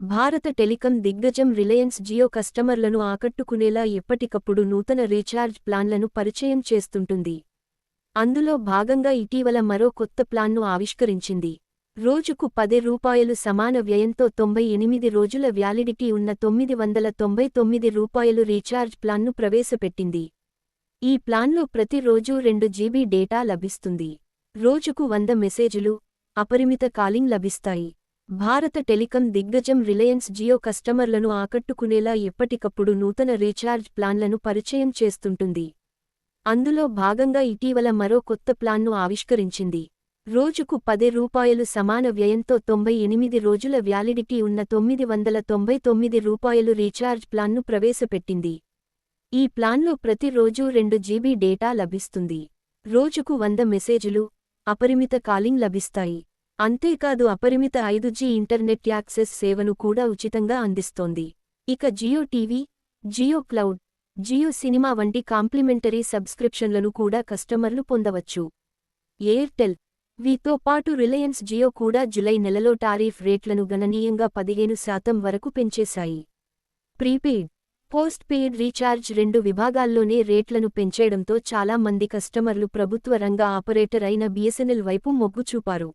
భారత టెలికాం దిగ్గజం రిలయన్స్ జియో కస్టమర్లను ఆకట్టుకునేలా ఎప్పటికప్పుడు నూతన రీఛార్జ్ ప్లాన్లను పరిచయం చేస్తుంటుంది. అందులో భాగంగా ఇటీవల మరో కొత్త ప్లాన్ను ఆవిష్కరించింది. రోజుకు రూ. 10 సమాన వ్యయంతో 98 రోజుల వ్యాలిడిటీ ఉన్న రూ. 999 రీఛార్జ్ ప్లాన్ను ప్రవేశపెట్టింది. ఈ ప్లాన్లో ప్రతి రోజూ 2 జీబీ డేటా లభిస్తుంది. రోజుకు 100 మెసేజులు, అపరిమిత కాలింగ్ లభిస్తాయి. భారత టెలికాం దిగ్గజం రిలయన్స్ జియో కస్టమర్లను ఆకట్టుకునేలా ఎప్పటికప్పుడు నూతన రీఛార్జ్ ప్లాన్లను పరిచయం చేస్తుంటుంది. అందులో భాగంగా ఇటీవల మరో కొత్త ప్లాన్ను ఆవిష్కరించింది. రోజుకు రూ. 10 సమాన వ్యయంతో 98 రోజుల వ్యాలిడిటీ ఉన్న రూ. 999 రీఛార్జ్ ప్లాన్ను ప్రవేశపెట్టింది. ఈ ప్లాన్లో ప్రతి రోజూ 2 జీబీ డేటా లభిస్తుంది. రోజుకు 100 మెసేజులు, అపరిమిత కాలింగ్ లభిస్తాయి. అంతేకాదు అపరిమిత 5G ఇంటర్నెట్ యాక్సెస్ సేవను కూడా ఉచితంగా అందిస్తోంది. ఇక Jio TV, Jio cloud, Jio cinema వంటి కాంప్లిమెంటరీ సబ్స్క్రిప్షన్లను కూడా కస్టమర్లు పొందవచ్చు. ఎయిర్టెల్, వీతో పాటు రిలయన్స్ జియో కూడా జులై నెలలో టారిఫ్ రేట్లను గణనీయంగా 15% వరకు పెంచేశాయి. ప్రీపెయిడ్, పోస్ట్ పెయిడ్ రీఛార్జ్ 2 విభాగాల్లోనే రేట్లను పెంచేయడంతో చాలా మంది కస్టమర్లు ప్రభుత్వ రంగ ఆపరేటర్ అయిన బిఎస్ఎన్ఎల్ వైపు మొగ్గు చూపారు.